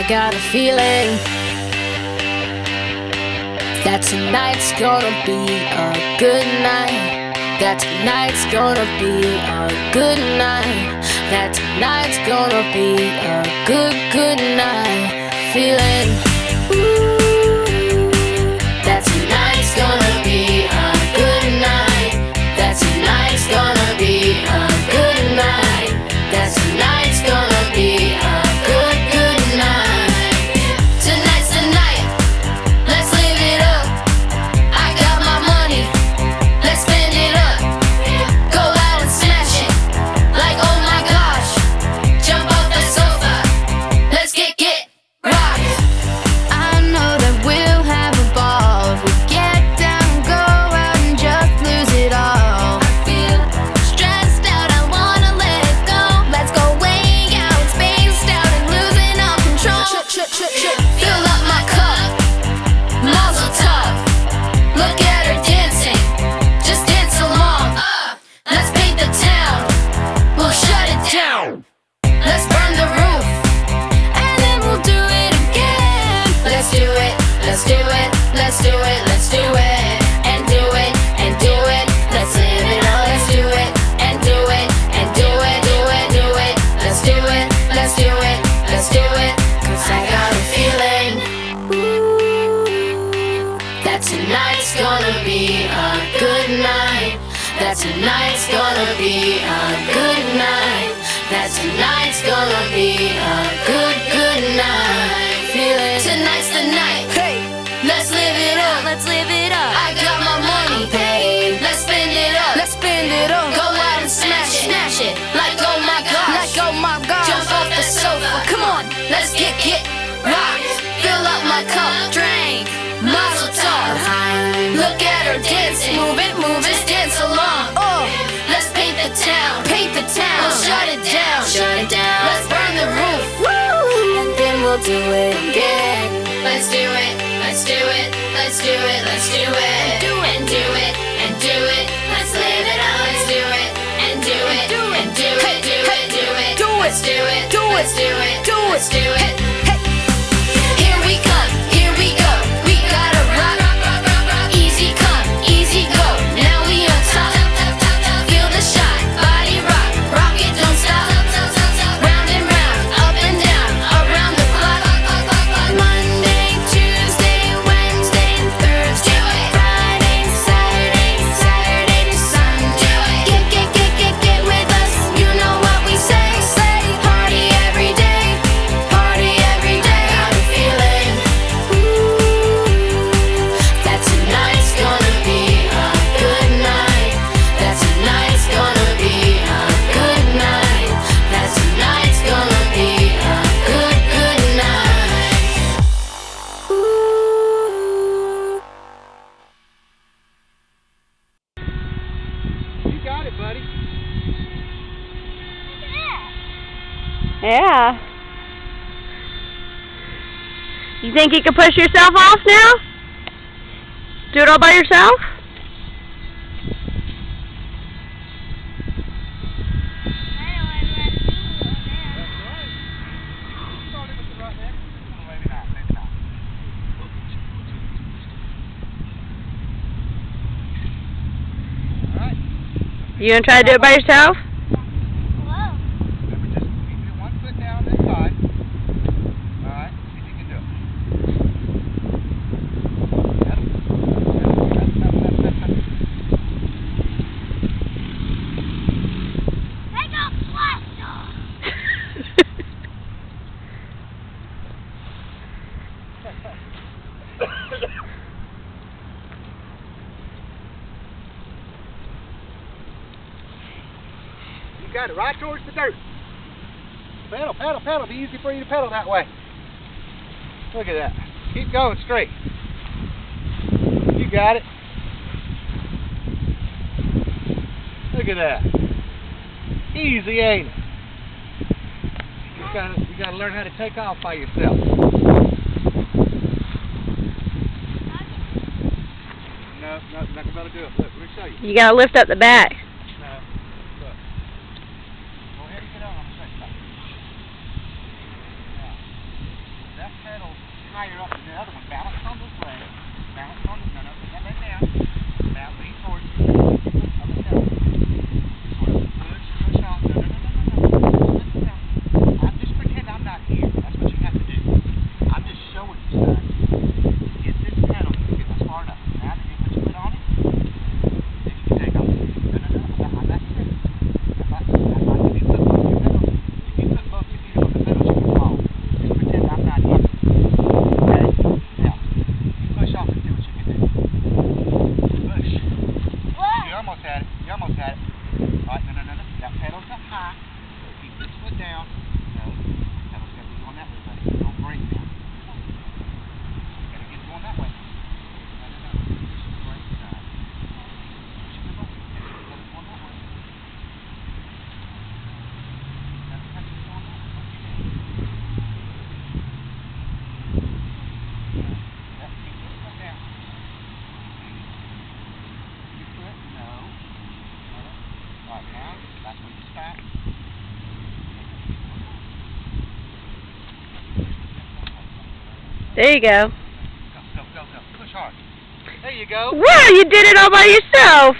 got a feeling that tonight's gonna be a good night. That tonight's gonna be a good night. That tonight's gonna be a good night. Feeling that tonight's gonna be a good night. That tonight's gonna be a good night. That tonight's gonna be a good night. Tonight's the night. Let's live it up. I got my money. Let's spend it up. Go out and smash it. Like oh my gosh. Jump off the sofa. Let's get rocked. I know that we'll have a ball if we get down, go out and just lose it all. I feel stressed out, I wanna let it go. Let's go way out, spaced out and losing all control. Fill up my cup, muzzle tough. Look at her dancing, just dance along. Let's paint the town, we'll shut it down. Let's burn the roof, and then we'll do it again. Let's do it, let's do it, let's do it, let's do it. And do it, and do it, let's live it up. Let's do it, and do it, and do it, do it, do it. Let's do it, let's do it, let's do it. Cause I got a feeling that tonight's gonna be a good night. That tonight's gonna be a good night. That tonight's gonna be a good night. Feeling tonight's the night. Hey, let's live it up. Let's live it up. I got my money paid. Let's spend it up. Let's spend it up. Go out and smash it. Like oh my gosh. Like oh my gosh. Jump off the sofa. Come on, let's get rocked. Fill up my cup. Drink. Mazel tov. Look at her dancing. Move it, just dance along. Let's paint the town. We'll shut it down. Let's burn the roof. And then we'll do it again. Let's do it, let's do it, let's do it, let's do it. Do it, and do it, and do it. Let's live it up. Let's do it, and do it, and do it, do it, do it. Let's do it, let's do it, let's do it. Here we come, here we go. We gotta rock. Easy come, easy go. Now we on top. Feel the shot, body rock. Rock it, don't stop. Round and round, up and down, around the clock. Monday, Tuesday, Wednesday, and Thursday. Friday, Saturday to Sunday. Get with us. You know what we say. Party every day. Party every day. Got a feeling that tonight's gonna be a good night. That tonight's gonna be a good night. That tonight's gonna be a good night. You got it, buddy. Yeah. You think you can push yourself off now? Do it all by yourself? You gonna try to do it by yourself? Remember, just keep your one foot down this side. All right, see if you can do it. Yep. Take off blast off. You got it right towards the dirt. Pedal, pedal, pedal. Be easy for you to pedal that way. Look at that. Keep going straight. You got it. Look at that. Easy, ain't it? You gotta learn how to take off by yourself. No, not gonna be able to do it. Look, let me show you. You gotta lift up the back. No. Look. Go ahead and get on the straight side. Now, higher up than the other one. Balance on this leg. Balance on this. No, put that leg down. Now lean towards you. Up and down. Sort of push off. No. Listen now. Just pretend I'm not here. That's what you have to do. I'm just showing you, son. Get this pedal. Get this far enough. Now that you put your foot on it, then you can take off. No. I'm not here. If you put both your feet on the pedals, you can fall. Just pretend I'm not here. Okay? Now, you push off and see what you can do. Push. You almost had it. Alright, no. That pedal's up high. Keep this foot down. No. Pedal's got to be going that way, buddy. Don't break now. Gotta get going that way. No. Push the brake side. Push it over. Let it go that way. That's how it's going that way. Yep, keep this foot down. Your foot? No. Alright, now, that's when you stop. There you go. Go. Push hard. There you go. Wow, you did it all by yourself.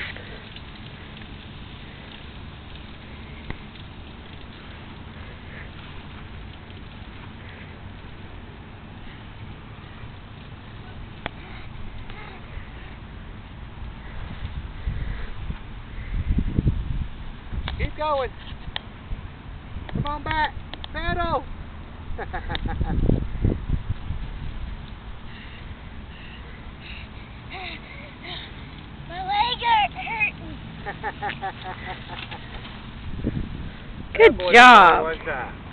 Keep going. Come on back. Pedal. My leg hurting. Good job.